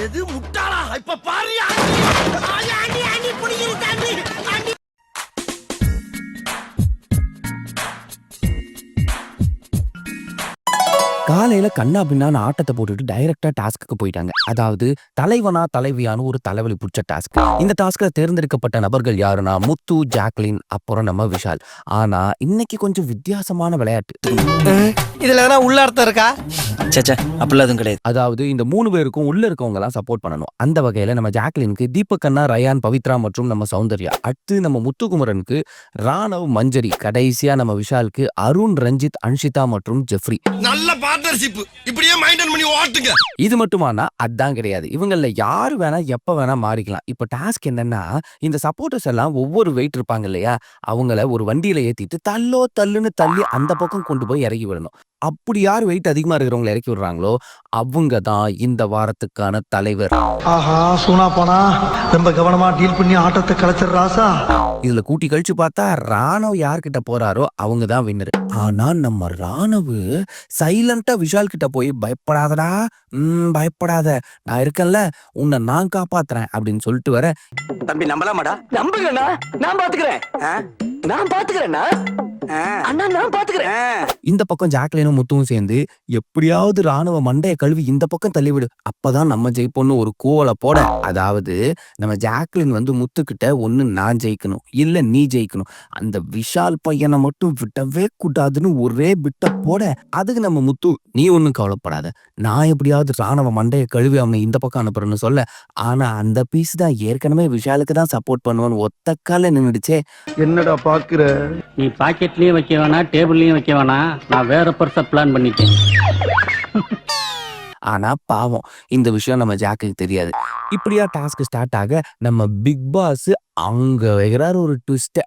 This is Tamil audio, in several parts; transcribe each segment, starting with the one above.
எது முட்டாளா? இப்ப பாரு. காலையில கண்ணா பின்னான்னு ஆட்டத்தை போட்டுட்டு டைரக்டா டாஸ்க்கு போயிட்டாங்க. அதாவது தலைவனா தலைவியான்னு ஒரு தலைவலி புடிச்ச டாஸ்க். இந்த டாஸ்க்ல தேர்ந்தெடுக்கப்பட்ட நபர்கள் யாருன்னா முத்து, ஜாக்லின், அப்புறம் நம்ம விஷால். ஆனா இன்னைக்கு கொஞ்சம் வித்தியாசமான விளையாட்டு. இதுல எதனா உள்ள அர்த்தம் இருக்கா? சேச்சே அப்படிலாம் எதுவும் கிடையாது. அதாவது இந்த 3 பேருக்கும் உள்ள இருக்கவங்க எல்லாம் சப்போர்ட் பண்ணணும். அந்த வகையில நம்ம ஜாக்லினுக்கு தீபக் அண்ணா, ரயான், பவித்ரா மற்றும் நம்ம சௌந்தர்யா. அடுத்து நம்ம முத்துக்குமரனுக்கு ராணவ், மஞ்சரி. கடைசியா நம்ம விஷாலுக்கு அருண், ரஞ்சித், அன்ஷிதா மற்றும் ஜெஃப்ரி. நல்ல பார்ட்னர்ஷிப். இப்படியே மெயின்டைன் பண்ணி ஓட்டுங்க. இது மட்டுமானா அதான் கிடையாது. இவங்கள யாரு வேணா எப்ப வேணா மாறிக்கலாம். இப்ப டாஸ்க் என்னன்னா, இந்த சப்போர்ட்டர்ஸ் எல்லாம் ஒவ்வொரு வெயிட் இருப்பாங்க இல்லையா, அவங்கள ஒரு வண்டியில ஏத்திட்டு தள்ளுன்னு தள்ளி அந்த பக்கம் கொண்டு போய் இறக்கி விடணும். அப்படி யார் வெயிட் அதிகமா இருக்கிறவங்களை இறக்கி விடுறாங்களோ அவங்க தான் இந்த வாரத்துக்கான தலைவர். ஆஹா, சூனா போனா ரொம்ப கவனமா டீல் பண்ணி ஆட்டத்தை கலைச்சிடுறாசா. இதுல கூட்டி கழிச்சு பார்த்தா ராணவ் யார்கிட்ட போறாரோ அவங்க தான் வின்னர். ஆனா நம்ம ராணவ் சைலண்டா விஷால் கிட்ட போய் பயப்படாதடா, பயப்படாத, நான் இருக்கேன்ல, உன்னை நான் காப்பாத்துறேன் அப்படின்னு சொல்லிட்டு வர. தம்பி நம்பலாமாடா? நம்புங்கண்ணா, நான் பாத்துக்கிறேன். நான் பாத்துக்கிறேன்னா அண்ணா, நான் பாத்துக்கிறேன். இந்த பக்கம் ஜாக்லினும் முத்துவும் சேர்ந்து எப்படியாவது ராணுவ மண்டைய கழுவி இந்த பக்கம் தள்ளிவிடு, அப்பதான் நம்ம ஜெயிப்போம்னு ஒரு கோவலை போட. அதாவது நம்ம ஜாக்லின் வந்து முத்துக்கிட்ட ஒண்ணு நான் ஜெயிக்கணும், இல்ல நீ ஜெயிக்கணும், அந்த விஷால் பையனை மட்டும் விட்டவே கூடாதுன்னு ஒரே பிட்ட போட. அதுக்கு நம்ம முத்து, நீ ஒண்ணும் கவலைப்படாத, நான் எப்படியாவது ராணுவ மண்டைய கழுவி அவனை இந்த பக்கம் அனுப்புறேன்னு சொல்ல. ஆனா அந்த பீஸ் தான் ஏற்கனவே விஷாலுக்கு தான் சப்போர்ட் பண்ணுவான்னு ஒத்த கால நின்னுடுச்சே. என்னடா பாக்குற? நீ பாக்கெட்லயும் வைக்க வேணாம், டேபிள்லயும் வைக்க வேணாம், நான் வேற பெருசா பிளான் பண்ணிட்டேன். ஆனா பாவம், இந்த விஷயம் நம்ம ஜாக்குக்கு தெரியாது. இப்படியா டாஸ்க் ஸ்டார்ட் ஆக நம்ம பிக் பாஸ் அங்க வைக்கிறாரு ஒரு ட்விஸ்ட்.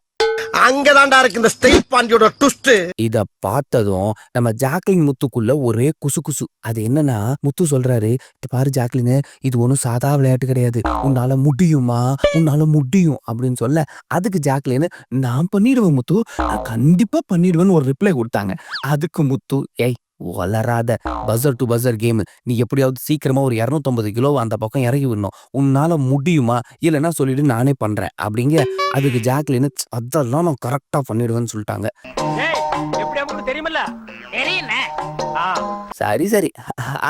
அங்கதான்டா இருக்கு இந்த ஸ்டைல் பாண்டியோட ட்விஸ்ட். இத பார்த்ததும் நம்ம ஜாக்லின் முத்துக்குள்ள ஒரே குசு. அது என்னன்னா, முத்து சொல்றாரு, பாரு ஜாக்லின், இது ஒன்னும் சாதா விளையாட்டு கிடையாது, உன்னால முடியும் அப்படின்னு சொல்ல. அதுக்கு ஜாக்லின், நான் பண்ணிடுவேன் முத்து, நான் கண்டிப்பா பண்ணிடுவேன்னு ஒரு ரிப்ளை கொடுத்தாங்க. அதுக்கு முத்து, ஏய் வளராத, பஸர் டு பஸர் கேம், நீ எப்படியாவது சீக்கிரமா ஒரு 250 கிலோ அந்த பக்கம் இறங்கி விடணும், உன்னால முடியுமா, இல்லைன்னா சொல்லிட்டு நானே பண்றேன் அப்படிங்க. அதுக்கு ஜாக்லின், அதெல்லாம் நான் கரெக்டா பண்ணிடுவேன்னு சொல்லிட்டாங்க. சரி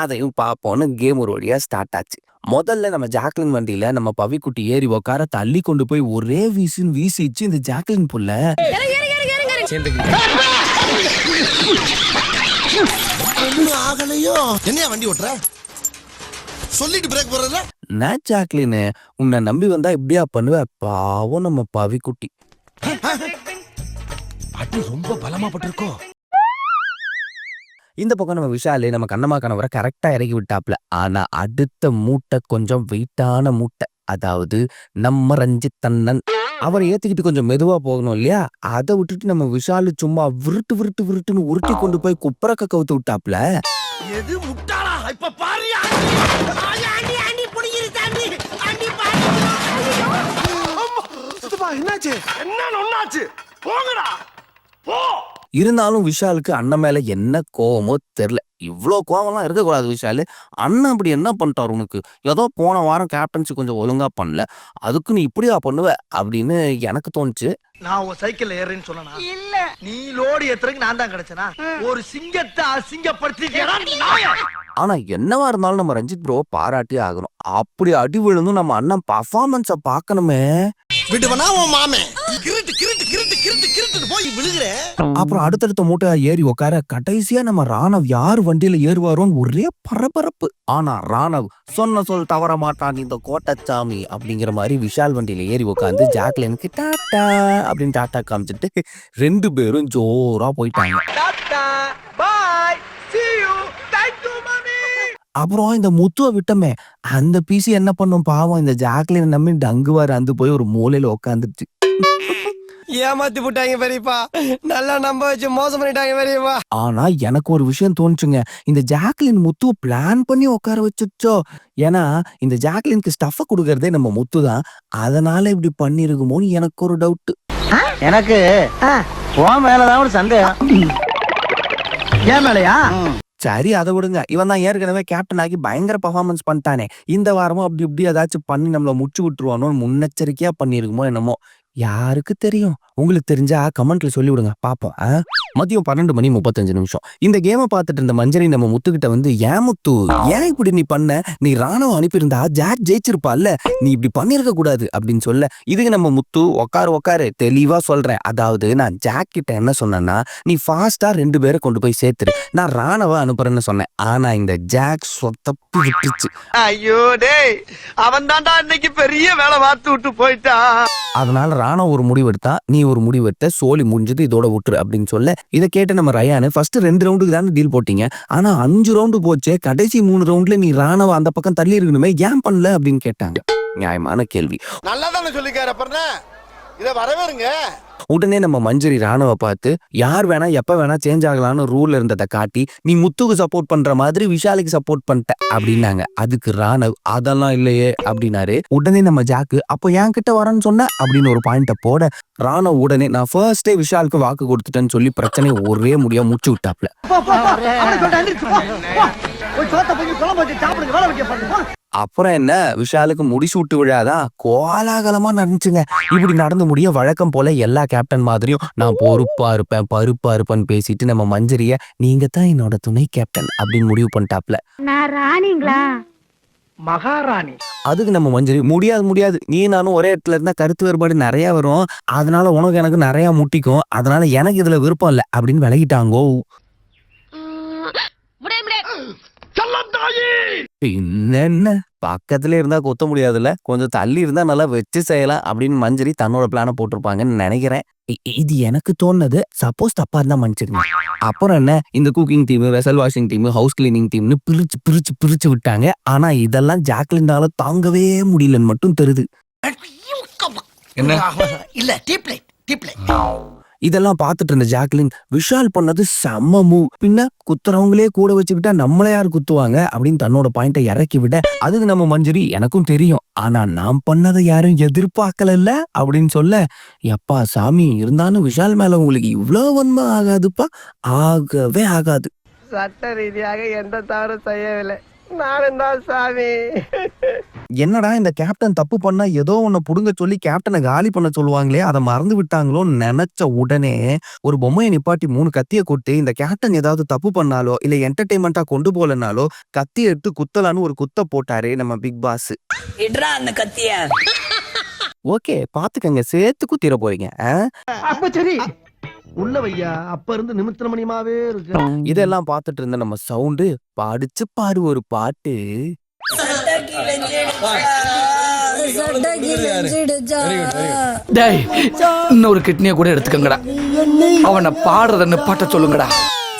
அதையும் பாப்போம்னு கேம் ஒரு வழியா ஸ்டார்ட் ஆச்சு. முதல்ல நம்ம ஜாக்லின் வண்டியில நம்ம பவிக்குட்டி ஏறி உக்கார தள்ளி கொண்டு போய் ஒரே வீசிச்சு இந்த ஜாக்லின் புள்ள. ஆகலையோ, என்னையா வண்டி ஓட்டுற? சொல்லிட்டு பிரேக் போடுறதுல நான் ஜாக்லின், உன்னை நம்பி வந்தா இப்படியா பண்ணுவ? பாவம் நம்ம பவிக்குட்டி. அடி ரொம்ப பலமா பட்டிருக்கோம். இந்த பக்கம் நம்ம விஷாலு நம்ம கண்ணம்மா கணவரை கரெக்டா இறக்கி விட்டாப்ல. ஆனா அடுத்த மூட்டை கொஞ்சம் வெயிட்டான மூட்டை. அதாவது நம்ம ரஞ்சித் அண்ணன், அவரை ஏத்திக்கிட்டு கொஞ்சம் மெதுவா போகணும் இல்லையா, அதை விட்டுட்டு நம்ம விஷாலு சும்மா விருட்டுன்னு உருட்டி கொண்டு போய் குப்பரக்க கவுத்து விட்டாப்ல. எது முட்டாளா? இப்ப பாரு. என்னாச்சு? என்னாச்சு? போங்கடா போ. இருந்தாலும் விஷாலுக்கு அண்ணன் மேல என்ன கோவமோ தெரியல. இவ்வளோ கோவம்லாம் இருக்கக்கூடாது விஷாலு. அண்ணன் அப்படி என்ன பண்ணிட்டாரு உனக்கு? ஏதோ போன வாரம் கேப்டன்சி கொஞ்சம் ஒழுங்கா பண்ணல, அதுக்கு நீ இப்படியா பண்ணுவ அப்படின்னு எனக்கு தோணுச்சு. நான் உன் சைக்கிள்ல ஏறேன்னு சொன்னா இல்ல, நீ லோடு ஏத்துறதுக்கு நான் தான் கிடைச்சனா? ஒரு சிங்கத்தை அசிங்கப்படுத்திட்டா. ஆனா என்னவா இருந்தாலும் நம்ம ரஞ்சித் ப்ரோ பாராட்டி ஆகணும். அப்படி அடி விழுந்தும் நம்ம அண்ணன் பர்ஃபார்மன்ஸ பாக்கணுமே. விடுவனா உன் மாமே கிரிட்டு போய் விழுகுற. அப்புறம் அடுத்தடுத்த மூட்டை ஏறி உக்கார கடைசியா நம்ம ராணவ் யார் வண்டியில ஏறுவாரோன்னு ஒரே பரபரப்பு. ஆனா ராணவ் சொன்ன சொல் தவற மாட்டான் இந்த கோட்டச்சாமி அப்படிங்கிற மாதிரி விஷால் வண்டியில ஏறி உட்காந்து ஜாக்லினுக்கு டாட்டா அப்படின்னு டாட்டா காமிச்சிட்டு 2 பேரும் ஜோரா போயிட்டாங்க. அப்புறம் இந்த முத்துவை விட்டமே, அந்த பீசி என்ன பண்ணும் பாவம், இந்த ஜாக்லின் நம்பி டங்குவாரு அந்த போய் ஒரு மூலையில உட்காந்துருச்சு. ஏமாத்தி போட்டாங்க பெரியப்பா, நல்லா நம்ப வச்சு மோசம் பண்ணிட்டாங்க பெரியப்பா. ஆனா எனக்கு ஒரு விஷயம் தோணுச்சுங்க, இந்த ஜாக்லின் முத்துவை பிளான் பண்ணி உட்கார வச்சுச்சோ. ஏன்னா இந்த ஜாக்லினுக்கு ஸ்டஃப கொடுக்கறதே நம்ம முத்து தான், அதனால இப்படி பண்ணிருக்குமோன்னு எனக்கு ஒரு டவுட். எனக்கு உன் மேலதான் ஒரு சந்தேகம். ஏன் மேலையா? சரி அதை விடுங்க, இவன் தான் ஏற்கனவே கேப்டன் ஆகி பயங்கர பெர்ஃபார்மன்ஸ் பண்ணிட்டானே, இந்த வாரமும் அப்படி இப்படி ஏதாச்சும் பண்ணி நம்மள முச்சு விட்டுருவானோ முன்னெச்சரிக்கையா பண்ணிருக்குமோ என்னமோ, யாருக்கு தெரியும்? உங்களுக்கு தெரிஞ்சா கமெண்ட்ல சொல்லி விடுங்க பாப்போம். மதியம் 12:35. இந்த கேமை பார்த்துட்டு இருந்த மஞ்சரி நம்ம முத்துக்கிட்ட வந்து, ஏன் முத்து, ஏன் இப்படி நீ பண்ண? நீ ராணுவம் அனுப்பியிருந்தா ஜாக் ஜெயிச்சிருப்பால்ல, நீ இப்படி பண்ணிருக்க கூடாது அப்படின்னு சொல்ல, இதுக்கு நம்ம முத்து உக்காரு தெளிவா சொல்றேன். அதாவது நான் ஜாக் கிட்ட என்ன சொன்னேன்னா, நீ ஃபாஸ்டா 2 பேரை கொண்டு போய் சேர்த்துரு, நான் ராணுவம் அனுப்புறேன்னு சொன்னேன். ஆனா இந்த ஜாக் சொத்தப்பி விட்டுருச்சு. ஐயோ டேய், அவன் தான்டா இன்னைக்கு பெரிய வேலை பார்த்து விட்டு போயிட்டான். அதனால ராணுவம் ஒரு முடிவு எடுத்தா, நீ ஒரு முடிவு எடுத்த, சோலி முடிஞ்சது, இதோட விட்டுரு அப்படின்னு சொல்ல, இதை கேட்ட நம்ம ரயானு, ஃபர்ஸ்ட் 2 ரவுண்டுக்கு தானே டீல் போட்டீங்க, ஆனா 5 ரவுண்டு போச்சே, கடைசி 3 ரவுண்ட்ல நீ ராணுவம் அந்த பக்கம் தள்ளி இருக்கணுமே, ஏன் பண்ணல அப்படின்னு கேட்டாங்க. நியாயமான கேள்வி. நல்லா தானே சொல்லிக்காரு, அப்புறம் இதை வரவேறுங்க. உடனே நம்ம மஞ்சரி ராணுவ பார்த்து, யார் வேணா எப்ப வேணா சேஞ்ச் ஆகலாம்னு ரூல் இருந்ததை காட்டி, நீ முத்துக்கு சப்போர்ட் பண்ற மாதிரி விஷாலுக்கு சப்போர்ட் பண்ணிட்ட அப்படின்னாங்க. அதுக்கு ராணவ் அதெல்லாம் இல்லையே அப்படின்னாரு. உடனே நம்ம ஜாக்கு, அப்போ என் கிட்ட வரேன்னு சொன்ன அப்படின்னு ஒரு பாயிண்ட போட, ராணவ் உடனே நான் ஃபர்ஸ்டே விஷாலுக்கு வாக்கு கொடுத்துட்டேன்னு சொல்லி பிரச்சனை ஒரே முடியா முடிச்சு விட்டாப்ல. அப்புறம் என்ன, விஷாலுக்கு முடிசூட்டு விழாதான் கோலாகலமா நடந்துச்சுங்க. இப்படி நடந்து முடிய வழக்கம் போல எல்லா கேப்டன் மாதிரியும் நான் பொறுப்பா இருப்பேன் பருப்பா இருப்பேன்னு பேசிட்டு நம்ம மஞ்சரிய, நீங்க தான் என்னோட துணை கேப்டன் அப்படின்னு முடிவு பண்ணிட்டாப்ல. நான் ராணிங்களா? மகாராணி. அதுக்கு நம்ம மஞ்சரி, முடியாது, நீ நானும் ஒரே இடத்துல இருந்தா கருத்து வேறுபாடு நிறைய வரும், அதனால உனக்கு எனக்கு நிறைய முட்டிக்கும், அதனால எனக்கு இதுல விருப்பம் இல்லை அப்படின்னு விலகிட்டாங்கோ. என்ன பக்கத்துல இருந்தா கொத்த முடியாதுல்ல, கொஞ்சம் தள்ளி இருந்தா நல்லா வச்சு செய்யலாம் அப்படின்னு மஞ்சரி தன்னோட பிளான போட்டிருப்பாங்கன்னு நினைக்கிறேன். இது எனக்கு தோணுது, சப்போஸ் தப்பா இருந்தா மன்னிச்சிருங்க. அப்புறம் என்ன, இந்த cooking team, vessel washing team, house cleaning டீம்னு பிரிச்சு விட்டாங்க. ஆனா இதெல்லாம் ஜாக்லினால தாங்கவே முடியலன்னு மட்டும் தெரியுது. இல்ல டீப்லைட். இதெல்லாம் பார்த்துட்டு இருந்த ஜாக்லின், விஷால் பண்ணது செம்ம மூவ், பின்ன குத்துறவங்களே கூட வச்சுக்கிட்டா நம்மள யார் குத்துவாங்க அப்படின்னு தன்னோட பாயிண்ட இறக்கி விட, அதுக்கு நம்ம மஞ்சரி, எனக்கும் தெரியும், ஆனா நான் பண்ணதை யாரும் எதிர்பார்க்கல அப்படின்னு சொல்ல, எப்பா சாமி, இருந்தாலும் விஷால் மேல உங்களுக்கு இவ்வளவு வன்மை ஆகாதுப்பா, ஆகவே ஆகாது. சட்ட ரீதியாக எந்த தவறும் செய்யவில்லை, நானும் தான் சாமி. என்னடா இந்த கேப்டன் தப்பு பண்ணா ஏதோ ஒன்ன புடுங்க சொல்லி கேப்டனை காலி பண்ண சொல்லுவாங்களே, அதை மறந்து விட்டாங்களோன்னு நினைச்ச உடனே ஒரு பொம்மையை நிப்பாட்டி 3 கத்தியை கொட்டு, இந்த கேப்டன் ஏதாவது தப்பு பண்ணாலோ இல்ல என்டர்டைன்மெண்டா கொண்டு போலனாலோ கத்தி எடுத்து குத்தலான்னு ஒரு குத்த போட்டாரு நம்ம பிக் பாஸ். அந்த கத்திய ஓகே, பாத்துக்கங்க, சேர்த்து குத்திர போறீங்க. அப்ப சரி உள்ள வையா, அப்ப இருந்து நிமித்திர மணியமாவே இருக்கு. இதெல்லாம் பார்த்துட்டு இருந்த நம்ம சவுண்டு, பாடிச்சு பாரு ஒரு பாட்டு. டேய், இன்னொரு கிட்னியை கூட எடுத்துக்கங்கடா, அவனை பாடுறத பாட்ட சொல்லுங்கடா.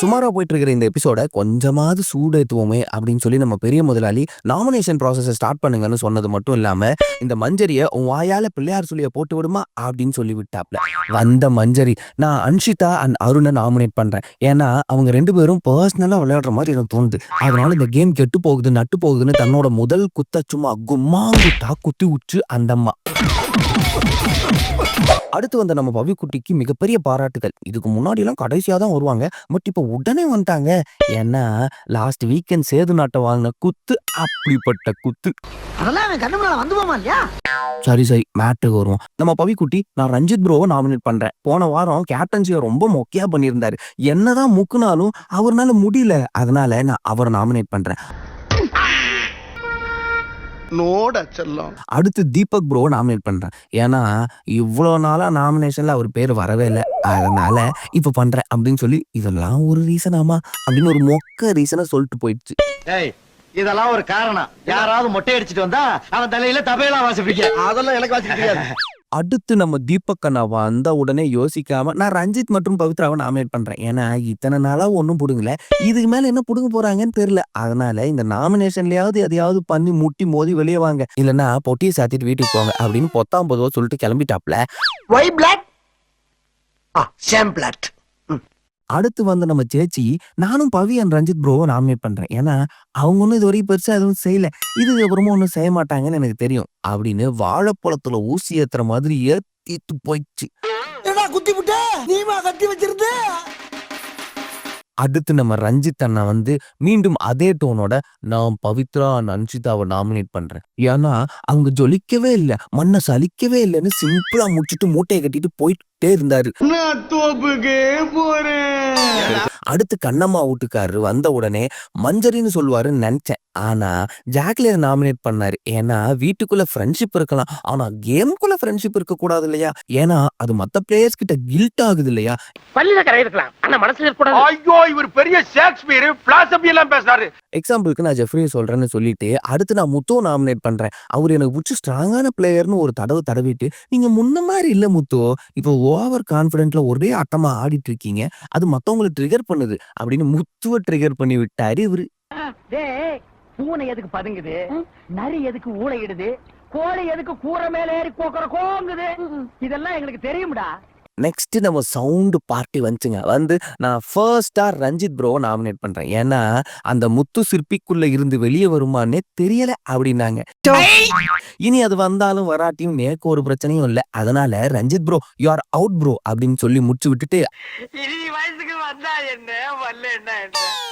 சுமாரா போயிட்டு இருக்கிற இந்த எபிசோட கொஞ்சமாவது சூடேத்துவோமே அப்படின்னு சொல்லி நம்ம பெரிய முதலாளி நாமினேஷன் ப்ராசஸை ஸ்டார்ட் பண்ணுங்கன்னு சொன்னது மட்டும் இல்லாம, இந்த மஞ்சரிய உன் வாயால பிள்ளையார் சொல்லிய போட்டு விடுமா அப்படின்னு சொல்லி விட்டாப்ல. வந்த மஞ்சரி, நான் அன்ஷிதா அண்ட் அருணை நாமினேட் பண்றேன், ஏன்னா அவங்க 2 பேரும் பர்சனலா விளையாடுற மாதிரி எனக்கு தோணுது, அதனால இந்த கேம் கெட்டு போகுது நட்டு போகுதுன்னு தன்னோட முதல் குத்த சும்மா கும்மாங்குட்டா குத்தி உச்சு அந்தம்மா. அடுத்து வந்த நம்ம பவி குட்டிக்கு மிகப்பெரிய பாராட்டுகள். இதுக்கு முன்னாடி எல்லாம் கடைசியா தான் வருவாங்க, பட் இப்ப உடனே வந்துட்டாங்க. ஏன்னா லாஸ்ட் வீக்கெண்ட் சேது நாட்டை வாங்கின குத்து அப்படிப்பட்ட குத்து. அதெல்லாம் அவன் கண்ணு முன்னால வந்து போமா இல்லையா? சரி மேட்டுக்கு வருவோம். நம்ம பவி குட்டி, நான் ரஞ்சித் ப்ரோவை நாமினேட் பண்றேன். போன வாரம் கேப்டன்சியை ரொம்ப மொக்கையா பண்ணியிருந்தாரு, என்னதான் முக்குனாலும் அவர்னால முடியல, அதனால நான் அவரை நாமினேட் பண்றேன். அடுத்து தீபக் ப்ரோ நாமினேட் பண்றேன், ஏன்னா இவ்வளவு நாளா நாமினேஷன்ல அவர் பேர் வரவே இல்லை, அதனால இப்ப பண்றேன் அப்படின்னு சொல்லி, இதெல்லாம் ஒரு ரீசனாமா அப்படின்னு ஒரு மொக்க ரீசனை சொல்லிட்டு போயிடுச்சு. இதெல்லாம் ஒரு காரணம், யாராவது மொட்டை அடிச்சிட்டு வந்தா அவன் தலையில தபையெல்லாம் வாசிப்பீங்க, அதெல்லாம் எனக்கு வாசிக்க தெரியாது. அடுத்து நம்ம தீபக் அண்ணா வந்த உடனே யோசிக்காம நான் ரஞ்சித் மற்றும் பவித்ராவை நாமினேட் பண்றேன், ஏன்னா இத்தனை நாளா ஒன்னும் புடுங்கல, இதுக்கு மேல என்ன புடுங்க போறாங்கன்னு தெரியல, அதனால இந்த நாமினேஷன்லயாவது எதையாவது பண்ணி முட்டி மோதி வெளியே வாங்க, இல்லைன்னா பொட்டியை சாத்திட்டு வீட்டுக்கு போங்க அப்படின்னு 19 சொல்லிட்டு கிளம்பிட்டாப்ல. அடுத்து வந்து நம்ம சேச்சி, நானும் பவி அண்ட் ரஞ்சித் ப்ரோவை நாமினேட் பண்றேன், ஏன்னா அவங்க ஒன்னும் இது வரைக்கும் பெருசா எதுவும் செய்யல, இதுக்கு அப்புறமா ஒன்னும் செய்ய மாட்டாங்கன்னு எனக்கு தெரியும் அப்படின்னு வாழைப்பழத்துல ஊசி ஏத்துற மாதிரி ஏத்திட்டு போயிடுச்சு. குத்தி விட்ட நீமா கட்டி வச்சிருந்து. அடுத்து நம்ம ரஞ்சித் அண்ணா வந்து மீண்டும் அதே டோனோட நான் பவித்ரா அன்ஷிதாவை நாமினேட் பண்றேன். ஏன்னா அவங்க ஜொலிக்கவே இல்லை, மண்ணை சலிக்கவே இல்லைன்னு சிம்பிளா முடிச்சுட்டு மூட்டையை கட்டிட்டு போயிட்டே இருந்தாரு. அடுத்து கண்ணம்மா வீட்டுக்காரரு வந்த உடனே மஞ்சரின்னு சொல்லுவாருன்னு நினைச்சேன். ஆனா ஜாக்லினை நாமினேட் பண்ணாரு. ஏன்னா வீட்டுக்குள்ள ஃப்ரெண்ட்ஷிப் இருக்கலாம், ஆனா கேமுக்குள்ள ஃப்ரெண்ட்ஷிப் இருக்க கூடாது இல்லையா? ஏன்னா அது மத்த பிளேயர்ஸ் கிட்ட கில்ட் ஆகுது இல்லையா? பள்ளியில கரை இருக்கலாம் ஆனா மனசுல இருக்க கூடாது. ஐயோ இவர் பெரிய ஷேக்ஸ்பியர் பிலாசபி எல்லாம் பேசுறாரு. எக்ஸாம்பிளுக்கு நான் ஜெஃப்ரியை சொல்றேன்னு சொல்லிட்டு அடுத்து நான் முத்துவை நாமினேட் பண்றேன். அவர் எனக்கு பிடிச்ச ஸ்ட்ராங்கான பிளேயர்னு ஒரு தடவை தடவிட்டு நீங்க முன்ன மாதிரி இல்ல முத்து, இப்போ ஓவர் கான்பிடென்ட்ல ஒரே ஆட்டமா ஆடிட்டு இருக்கீங்க, அது மத்தவங்களை ட்ரிகர் பண்ணுது அப்படின்னு முத்துவை ட்ரிகர் பண்ணி விட்டாரு இவரு. பூனை எதுக்கு பதுங்குது, நரி எதுக்கு ஊளையிடுது, கோழி எதுக்கு கூரை மேல ஏறி கோக்குற கோங்குது, இதெல்லாம் எங்களுக்கு தெரியும்டா. நெக்ஸ்ட் நம்ம சவுண்ட் பார்ட்டி வந்துச்சுங்க. வந்து நான் ஃபர்ஸ்டா ரஞ்சித் ப்ரோவை நாமினேட் பண்றேன். ஏன்னா அந்த முத்து சிற்பிக்குள்ள இருந்து வெளியே வருமானே தெரியல அப்படின்னாங்க. இனி அது வந்தாலும் வராட்டியும் நேக்கு ஒரு பிரச்சனையும் இல்லை, அதனால Ranjith bro you are out bro அப்படின்னு சொல்லி முடிச்சு விட்டுட்டு வயசுக்கு வந்தா என்ன வரல என்ன.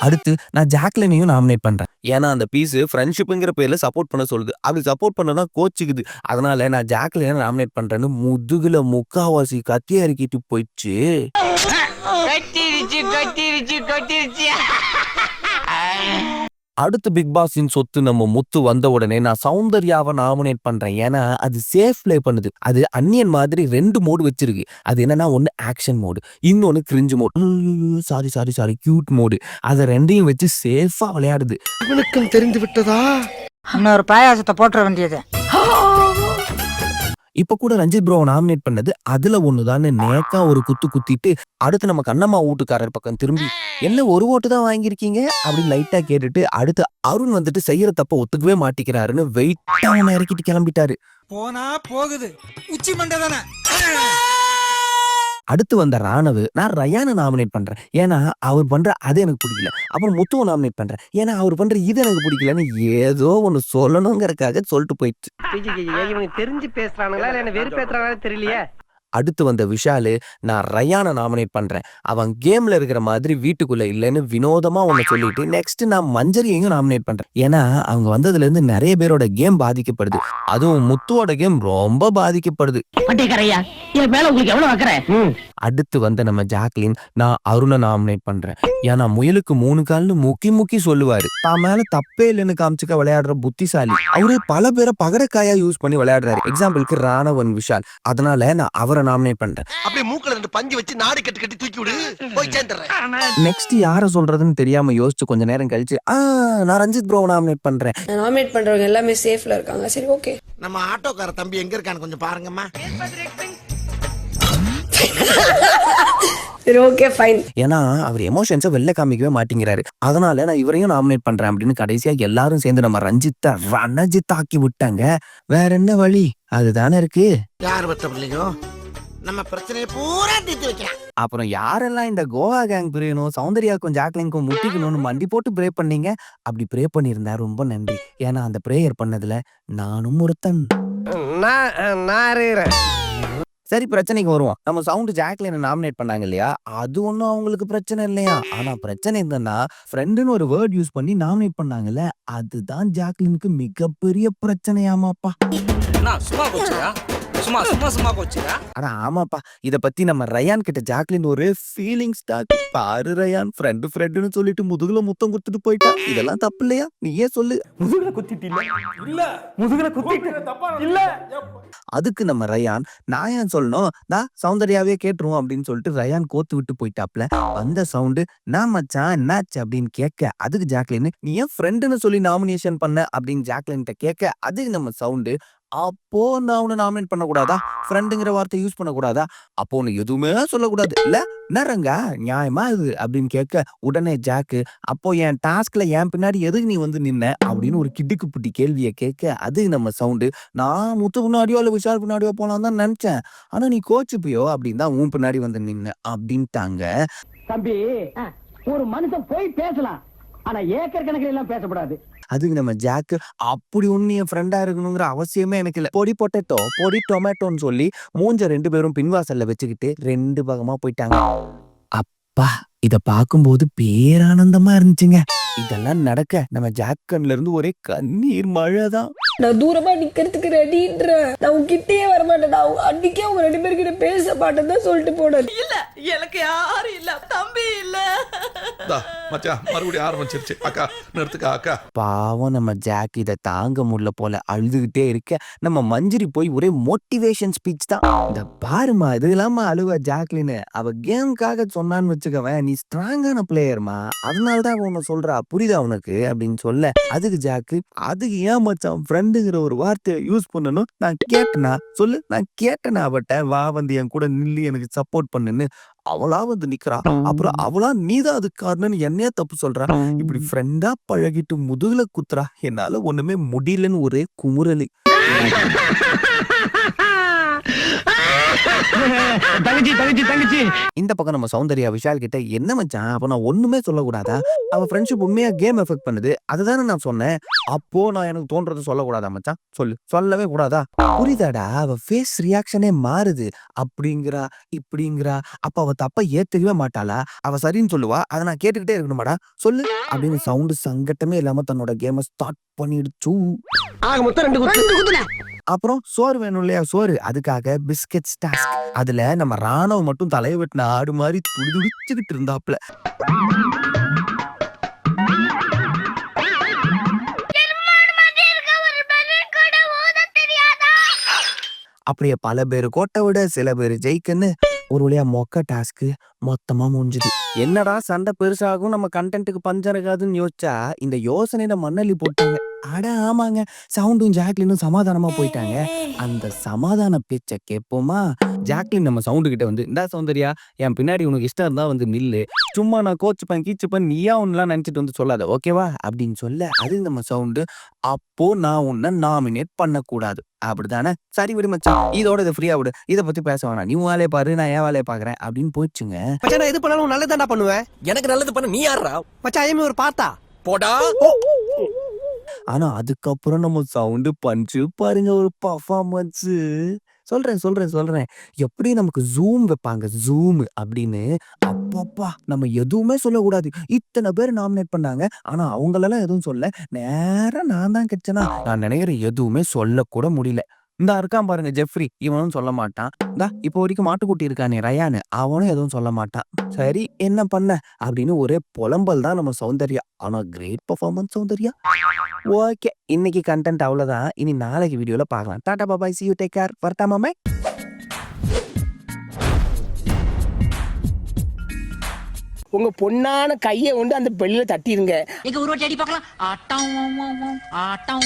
அடுத்து நான் ஜாக்லினையும் நாமினேட் பண்றேன். ஏன்னா அந்த பீஸ் ஃப்ரெண்ட்ஷிப்புங்கிற பேர்ல சப்போர்ட் பண்ண சொல்லுது, அப்படி சப்போர்ட் பண்ணனா கோச்சுக்குது. அதனால நான் ஜாக்லினை நாமினேட் பண்றேன்னு முதுகுல முக்காவாசி கத்தி அறிக்கிட்டு போயிடுச்சு. அடுத்து பிக் பாஸின் சொத்து நம்ம முத்து வந்த உடனே நான் சௌந்தர்யாவை நாமினேட் பண்றேன். ஏன்னா அது சேஃப் பிளே பண்ணுது. அது அன்னியன் மாதிரி 2 மோடு வச்சிருக்கு. அது என்னன்னா ஒன்னு ஆக்ஷன் மோடு, இன்னொன்னு cringe mode, sorry cute mode. அதை 2ஐயும் வச்சு சேஃபா விளையாடுது. இவனுக்கும் தெரிந்து விட்டதா? இன்னொரு பாயாசத்தை போட்டுற வேண்டியது. இப்ப கூட ரஞ்சித் ப்ரோவை நாமினேட் பண்ணது அதுல ஒண்ணுதான்னு நேக்கா ஒரு குத்து குத்திட்டு அடுத்து நம்ம கண்ணம்மா வீட்டுக்காரர் பக்கம் திரும்பி என்ன ஒரு ஓட்டு தான் வாங்கியிருக்கீங்க அப்படின்னு லைட்டா கேட்டுட்டு அடுத்து அருண் வந்துட்டு செய்யற தப்ப ஒத்துக்கவே மாட்டிக்கிறாருன்னு வெயிட்டா அவனை இறக்கிட்டு கிளம்பிட்டாரு. போனா போகுது உச்சி மண்டை தானே. அடுத்து வந்த ராணவு நான் ரயானை நாமினேட் பண்றேன். ஏன்னா அவர் பண்ற அது எனக்கு பிடிக்கல. அப்புறம் முத்துவை நாமினேட் பண்றேன். ஏன்னா அவர் பண்ற இது எனக்கு பிடிக்கலன்னு ஏதோ ஒண்ணு சொல்லணுங்கிறதுக்காக சொல்லிட்டு போயிடுச்சு. இவங்க தெரிஞ்சு பேசுறானுங்களா இல்ல என்ன வெறுப்பேத்துறாங்களா தெரியலையே. அடுத்து வந்த விஷாலு நான் ரயானை நாமினேட் பண்றேன். அவன் கேம்ல இருக்கிற மாதிரி வீட்டுக்குள்ள இல்லைன்னு வினோதமா ஒண்ணு சொல்லிட்டு நெக்ஸ்ட் நான் மஞ்சரியையும் நாமினேட் பண்றேன். ஏன்னா அவங்க வந்ததுல இருந்து நிறைய பேரோட கேம் பாதிக்கப்படுது, அதுவும் முத்துவோட கேம் ரொம்ப பாதிக்கப்படுது. அடுத்து வந்த நம்ம ஜாக்லின் நான் அருணை நாமினேட் பண்றேன். ஏன்னா முயலுக்கு 3 கால்னு முக்கி சொல்லுவாரு. தான் மேல தப்பே இல்லைன்னு காமிச்சுக்க விளையாடுற புத்திசாலி. அவரு பல பேரை பகடக்காயா யூஸ் பண்ணி விளையாடுறாரு. எக்ஸாம்பிளுக்கு ராணவன் விஷால். அதனால நான் அவரை நாமினேட் பண்றேன். அப்படியே மூக்கல 2 பஞ்சு வச்சு நாடி கட்டி கட்டி தூக்கி விடு, போய் சேர்ந்துறேன். நெக்ஸ்ட் யார சொல்றதுன்னு தெரியாம யோசிச்சு கொஞ்ச நேரம் கழிச்சு நான் ரஞ்சித் ப்ரோவை நாமினேட் பண்றேன். நாமினேட் பண்றவங்க எல்லாமே சேஃப்ல இருக்காங்க. சரி ஓகே. நம்ம ஆட்டோக்கார தம்பி எங்க இருக்கான்னு கொஞ்சம் பாருங்கம்மா. சரி ஓகே ஃபைன். ஏன்னா அவர் எமோஷன்ஸை வெளில காமிக்கவே மாட்டேங்கிறாரு. அதனால நான் இவரையும் நாமினேட் பண்றேன் அப்படின்னு கடைசியா எல்லாரும் சேர்ந்து நம்ம ரஞ்சித்தை ரணஜித் ஆக்கி விட்டாங்க. வேற என்ன வழி, அதுதானே இருக்கு. யார் பத்த பிள்ளைங்க நம்ம பிரச்சனையை பூரா தீர்த்து வைக்கலாம். அப்புறம் யாரெல்லாம் இந்த கோவா கேங் பிரியணும், சௌந்தர்யாக்கும் ஜாக்லினுக்கும் முட்டிக்கணும்னு மண்டி போட்டு ப்ரே பண்ணீங்க, அப்படி ப்ரே பண்ணியிருந்தா ரொம்ப நன்றி. ஏன்னா அந்த ப்ரேயர் பண்ணதுல நானும் ஒருத்தன். சரி பிரச்சனைக்கு வருவோம். நம்ம சவுண்ட் ஜாக்லினை நாமினேட் பண்ணாங்க இல்லையா, அது ஒன்றும் அவங்களுக்கு பிரச்சனை இல்லையா. ஆனா பிரச்சனை என்னன்னா ஃப்ரெண்டுன்னு ஒரு வேர்ட் யூஸ் பண்ணி நாமினேட் பண்ணாங்கல்ல, அதுதான் ஜாக்லினுக்கு மிகப்பெரிய பிரச்சனையாமாப்பா. ஆனா ஆமாப்பா, இத பத்தி நம்ம ரயான் கிட்ட ஜாக்லின் ஒரு ஃபீலிங்ஸ் டாக் பாரு ரயான், ஃப்ரெண்டுன்னு சொல்லிட்டு முதுகுல முத்தம் குடுத்துட்டு போயிட்டா. இதெல்லாம் தப்பு இல்லையா? நீயே சொல்லு. அதுக்கு நம்ம ரயான் நான் ஏன் சொல்லணும், நான் சௌந்தர்யாவே கேட்டுருவோம் அப்படின்னு சொல்லிட்டு ரயான் கோத்து விட்டு போயிட்டாப்ல. வந்த சவுண்டு நான் மச்சான் என்னாச்சு அப்படின்னு கேட்க, அதுக்கு ஜாக்லின் நீ ஏன் ஃப்ரெண்டுன்னு சொல்லி நாமினேஷன் பண்ண அப்படின்னு ஜாக்லின் கேட்க, அதுக்கு நம்ம சவுண்டு அப்போ நான் உன்னை நாமினேட் பண்ணக்கூடாதா, ஃப்ரெண்டுங்கிற வார்த்தை யூஸ் பண்ணக்கூடாதா, அப்போ உன்னை எதுவுமே சொல்லக்கூடாது இல்ல நேரங்க நியாயமா இது அப்படின்னு கேட்க, உடனே ஜாக்கு அப்போ என் டாஸ்க்ல என் பின்னாடி எதுக்கு நீ வந்து நின்ன அப்படின்னு ஒரு கிடுக்கு புட்டி கேள்வியை கேட்க, அது நம்ம சவுண்டு நான் முத்து பின்னாடியோ இல்ல விஷால் பின்னாடியோ போலாம் தான் நினைச்சேன், ஆனா நீ கோச்சுப்பியோ அப்படின்னு தான் உன் பின்னாடி வந்து நின்ன அப்படின்ட்டாங்க. தம்பி ஒரு மனுஷன் போய் பேசலாம், ஆனா ஏக்கர் கணக்கில் எல்லாம் பேசக்கூடாது. அதுக்கு நம்ம ஜாக்கு அப்படி ஒண்ணு என் ஃப்ரெண்டா இருக்கணுங்கிற அவசியமே எனக்கு இல்ல, பொடி பொட்டேட்டோ பொடி டொமேட்டோன்னு சொல்லி மூஞ்ச 2 பேரும் பின்வாசல்ல வச்சுக்கிட்டு 2 பாகமா போயிட்டாங்க. அப்பா இத பாக்கும்போது பேரானந்தமா இருந்துச்சுங்க. இதெல்லாம் நடக்க நம்ம ஜாக்கன்ல இருந்து ஒரே கண்ணீர் மழைதான். நான் தூரமா நிக்கிறதுக்கு ரெடின்ற நான் உங்ககிட்டயே வர மாட்டேன். நான் அன்னைக்கே உங்க 2 பேர்கிட்ட பேச மாட்டேன்னு தான் சொல்லிட்டு போனேன். இல்ல எனக்கு யாரும் இல்ல, தம்பி இல்ல. மச்சான் மறுபடியும் ஆரம்பிச்சிருச்சு. அக்கா நிறுத்துக்கா அக்கா. பாவம் நம்ம ஜாக் இதை தாங்க முடியல போல அழுதுகிட்டே இருக்க நம்ம மஞ்சரி போய் ஒரே மோட்டிவேஷன் ஸ்பீச் தான். இந்த பாருமா இது இல்லாம அழுவ ஜாக்லின்னு அவ கேமுக்காக சொன்னான்னு வச்சுக்கவன், நீ ஸ்ட்ராங்கான பிளேயர்மா, அதனாலதான் அவன் உன்னை சொல்றா, புரியுதா உனக்கு அப்படின்னு சொல்ல, அதுக்கு ஜாக்கு அதுக்கு ஏன் மச்சான் ஃப்ரெண்டுங்கிற ஒரு வார்த்தையை யூஸ் பண்ணணும், நான் கேட்டனா சொல்லு, நான் கேட்டனா அவட்ட வா வந்து என் கூட நில்லு எனக்கு சப்போர்ட் பண்ணுன்னு. அவளா வந்து நிக்கிறா, அப்புறம் அவளா நீதான் அதுக்கு காரணம்னு என்னைய தப்பு சொல்றா. இப்படி ஃப்ரெண்டா பழகிட்டு முதுகுல குத்துறா. என்னால ஒண்ணுமே முடியலன்னு ஒரே குமுறலி. தங்கச்சி இந்த பக்கம் நம்ம சௌந்தர்யா விஷால் கிட்ட என்ன மச்சான் அப்ப நான் ஒண்ணுமே சொல்லக்கூடாதா, அவ ஃப்ரெண்ட்ஷிப் உண்மையா கேம் எஃபெக்ட் பண்ணுது அதுதானே நான் சொன்னேன், அப்போ நான் எனக்கு தோன்றதை சொல்லக்கூடாதா மச்சான், சொல்லவே கூடாதா, புரியுதாடா, அவ ஃபேஸ் ரியாக்ஷனே மாறுது, அப்படிங்கிறா இப்படிங்கிறா, அப்ப அவ தப்ப ஏத்துக்கவே மாட்டாளா, அவ சரின்னு சொல்லுவா, அதை நான் கேட்டுக்கிட்டே இருக்கணுமாடா சொல்லு அப்படின்னு சவுண்டு சங்கட்டமே இல்லாம தன்னோட கேமை ஸ்டார்ட் பண்ணிடுச்சு. ஆக மொத்தம் 2 குத்து. அப்புறம் சோறு வேணும் இல்லையா, சோறு, அதுக்காக பிஸ்கெட் டாஸ்க். அதுல நம்ம ராணுவ மட்டும் தலையை வெட்டின ஆடு மாதிரி துடிச்சுக்கிட்டு இருந்தாப்ல. அப்படியே பல பேர் கோட்டை விட சில பேர் ஜெயிக்கன்னு ஒரு வழியா மொக்க டாஸ்க்கு மொத்தமா முடிஞ்சுது. என்னடா சண்டை பெருசாகும் நம்ம கண்டென்ட்டுக்கு பஞ்சம் இருக்காதுன்னு யோசிச்சா இந்த யோசனையில மண்ணள்ளி போட்டாங்க. அட ஆமாங்க, சவுண்டும் ஜாக்லினும் சமாதானமா போயிட்டாங்க. அந்த சமாதான பேச்ச கேட்போமா, ஜாக்லின் நம்ம சவுண்டு கிட்ட வந்து, இந்தா சௌந்தர்யா என் பின்னாடி உனக்கு இஷ்டம் இருந்தா வந்து நில்லு, சும்மா நான் கோச்சுப்பேன் கீச்சுப்பேன் நீயா ஒன்னுலாம் நினைச்சிட்டு வந்து சொல்லாத ஓகேவா அப்படின்னு சொல்ல, அது நம்ம சவுண்டு, அப்போ நான் உன்னை நாமினேட் பண்ணக்கூடாது அப்படிதானே, சரி விடு மச்சான் இதோட இதை ஃப்ரீயா விடு, இதை பத்தி பேச வேணாம், நீ வேலையை பாரு நான் என் வேலையை பாக்குறேன் அப்படின்னு போயிடுச்சுங்க. மச்சான் நான் எது பண்ணாலும் நல்லதாண்டா பண்ணுவேன். எனக்கு நல்லது பண்ண நீ யாரா? மச்சான் ஐஎம் ஒரு பார்த்தா போடா. ஆனா அதுக்கப்புறம் நம்ம சவுண்டு பஞ்சு பாருங்க ஒரு பர்ஃபார்மன்ஸ். சொல்றேன் எப்படி நமக்கு ஜூம் வைப்பாங்க, ஜூம் அப்படின்னு. அப்பப்பா நம்ம எதுவுமே சொல்லக்கூடாது, இத்தனை பேர் நாமினேட் பண்ணாங்க ஆனா அவங்களெல்லாம் எதுவும் சொல்ல, நேரா நான் தான் கிடைச்சனா, நான் நினைக்கிறேன் எதுவுமே சொல்லக்கூட முடியல. இந்த இருக்கான் பாருங்க ஜெஃப்ரி, இவனும் சொல்ல மாட்டான். இந்தா இப்போ வரைக்கும் மாட்டுக்குட்டி இருக்கானே ரயானு, அவனும் எதுவும் சொல்ல மாட்டான். சரி என்ன பண்ண அப்படின்னு ஒரே புலம்பல் தான் நம்ம சௌந்தர்யா. ஆனா கிரேட் பர்ஃபார்மன்ஸ் சௌந்தர்யா. ஓகே இன்னைக்கு கண்டென்ட் அவ்வளவுதான், இனி நாளைக்கு வீடியோல பார்க்கலாம். டாடா பாய், see you, take care. வரட்டா மாமே. உங்க பொண்ணான கையை கொண்டு அந்த பெல்லில தட்டிருங்க. எங்க ஒரு வாட்டி அடி பார்க்கலாம். ஆட்டம்